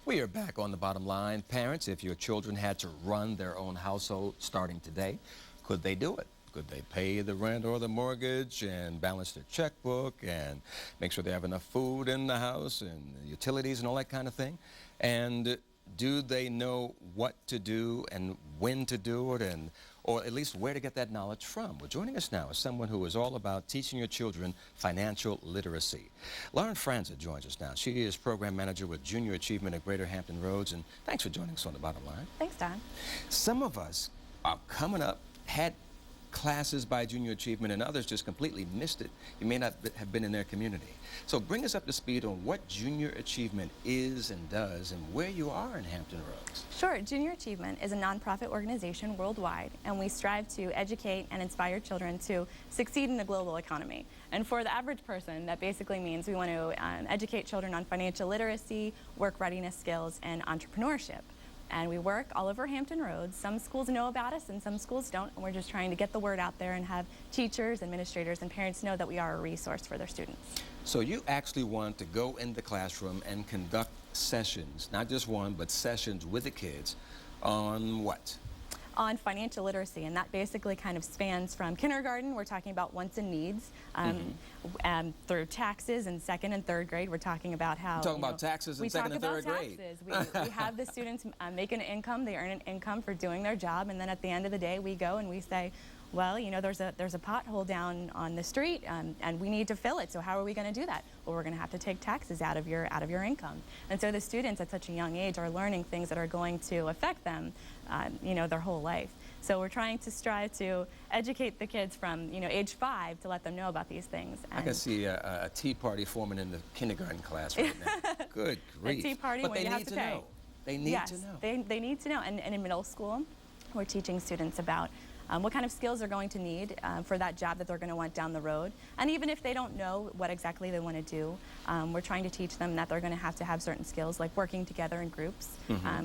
We are back on the bottom line. Parents, if your children had to run their own household starting today, could they do it? Could they pay the rent or the mortgage and balance their checkbook and make sure they have enough food in the house and utilities and all that kind of thing? And do they know what to do and when to do it, and or at least where to get that knowledge from? Well, joining us now is someone who is all about teaching your children financial literacy. Lauren Franza joins us now. She is program manager with Junior Achievement at Greater Hampton Roads, and thanks for joining us on the bottom line. Thanks, Don. Some of us are coming up, had classes by Junior Achievement, and others just completely missed it. You may not have been in their community. So bring us up to speed on what Junior Achievement is and does and where you are in Hampton Roads. Sure. Junior Achievement is a nonprofit organization worldwide, and we strive to educate and inspire children to succeed in the global economy. And for the average person, that basically means we want to educate children on financial literacy, work readiness skills, and entrepreneurship. And we work all over Hampton Roads. Some schools know about us and some schools don't. And we're just trying to get the word out there and have teachers, administrators, and parents know that we are a resource for their students. So you actually want to go in the classroom and conduct sessions, not just one, but sessions with the kids on what? On financial literacy, and that basically kind of spans from kindergarten, we're talking about wants and needs, through taxes in second and third grade. We're talking about how taxes in second and third grade. We have the students make an income, they earn an income for doing their job, and then at the end of the day we go and we say, well, you know, there's a pothole down on the street, and we need to fill it. So how are we going to do that? Well, we're going to have to take taxes out of your income. And so the students at such a young age are learning things that are going to affect them, you know, their whole life. So we're trying to strive to educate the kids from, you know, age 5 to let them know about these things. And I can see a tea party forming in the kindergarten class right now. Good grief! A tea party but when they you need have to to pay. know. They need to know. They need to know. And in middle school, we're teaching students about what kind of skills they're going to need for that job that they're going to want down the road. And even if they don't know what exactly they want to do, we're trying to teach them that they're going to have certain skills like working together in groups,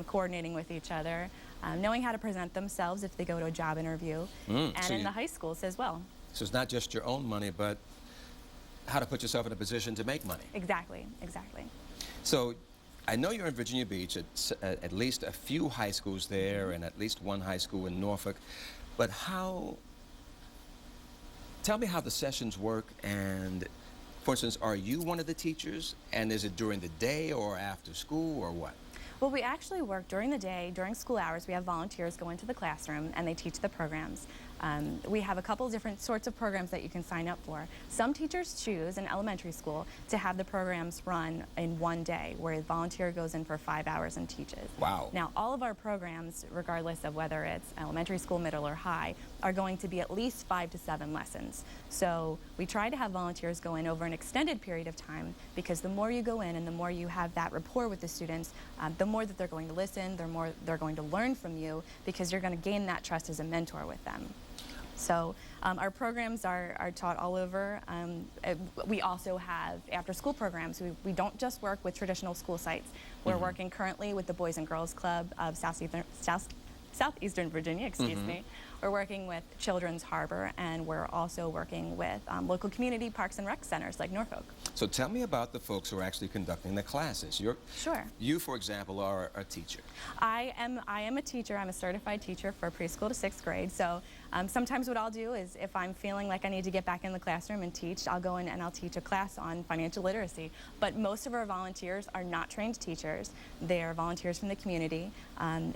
coordinating with each other, knowing how to present themselves if they go to a job interview, and so in the high schools as well. So it's not just your own money, but how to put yourself in a position to make money. Exactly, exactly. So I know you're in Virginia Beach, at least a few high schools there and at least one high school in Norfolk. But tell me how the sessions work, and for instance, are you one of the teachers, and is it during the day or after school or what? Well, we actually work during the day, during school hours. We have volunteers go into the classroom and they teach the programs. We have a couple different sorts of programs that you can sign up for. Some teachers choose in elementary school to have the programs run in one day, where a volunteer goes in for 5 hours and teaches. Wow. Now, all of our programs, regardless of whether it's elementary school, middle, or high, are going to be at least 5 to 7 lessons. So we try to have volunteers go in over an extended period of time, because the more you go in and the more you have that rapport with the students, the more that they're going to listen, the more they're going to learn from you, because you're going to gain that trust as a mentor with them. So our programs are taught all over. We also have after-school programs. We don't just work with traditional school sites. We're working currently with the Boys and Girls Club of Southeastern Virginia, excuse me. We're working with Children's Harbor, and we're also working with local community parks and rec centers like Norfolk. So tell me about the folks who are actually conducting the classes. Sure. You, for example, are a teacher. I am a teacher. I'm a certified teacher for preschool to 6th grade. So sometimes what I'll do is, if I'm feeling like I need to get back in the classroom and teach, I'll go in and I'll teach a class on financial literacy. But most of our volunteers are not trained teachers. They are volunteers from the community.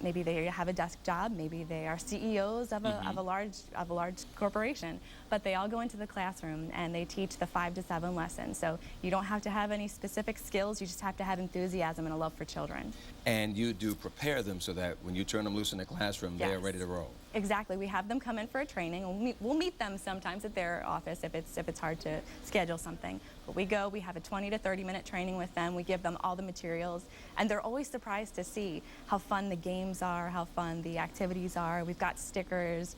Maybe they have a desk job. Maybe they are CEOs of a large corporation. But they all go into the classroom and they teach the 5 to 7 lessons. So you don't have to have any specific skills. You just have to have enthusiasm and a love for children. And you do prepare them so that when you turn them loose in the classroom, they're ready to roll. Exactly. We have them come in for a training, and we'll meet them sometimes at their office if it's hard to schedule something. But we go, we have a 20 to 30-minute training with them. We give them all the materials, and they're always surprised to see how fun the games are, how fun the activities are. We've got stickers.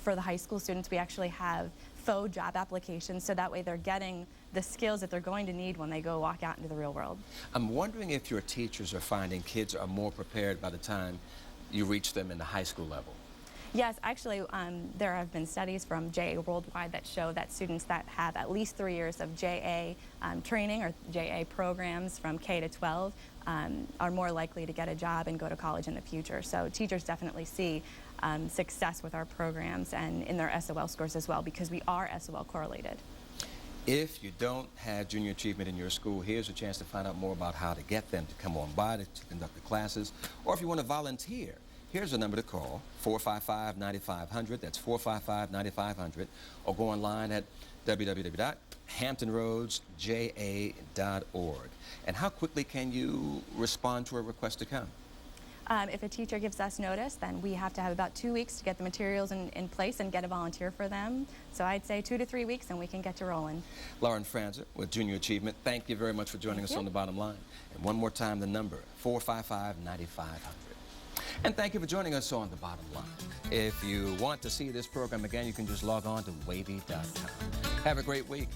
For the high school students, we actually have faux job applications, so that way they're getting the skills that they're going to need when they go walk out into the real world. I'm wondering if your teachers are finding kids are more prepared by the time you reach them in the high school level. Yes, actually, there have been studies from JA Worldwide that show that students that have at least 3 years of JA training or JA programs from K to 12 are more likely to get a job and go to college in the future. So teachers definitely see success with our programs and in their SOL scores as well, because we are SOL correlated. If you don't have junior achievement in your school, here's a chance to find out more about how to get them to come on by to conduct the classes. Or if you want to volunteer, here's a number to call, 455-9500. That's 455-9500. Or go online at www.hamptonroadsja.org. And how quickly can you respond to a request to come? If a teacher gives us notice, then we have to have about 2 weeks to get the materials in place and get a volunteer for them. So I'd say 2 to 3 weeks and we can get to rolling. Lauren Franzer with Junior Achievement, thank you very much for joining us on The Bottom Line. And one more time, the number, 455-9500. And thank you for joining us on The Bottom Line. If you want to see this program again, you can just log on to WAVY.com. Have a great week.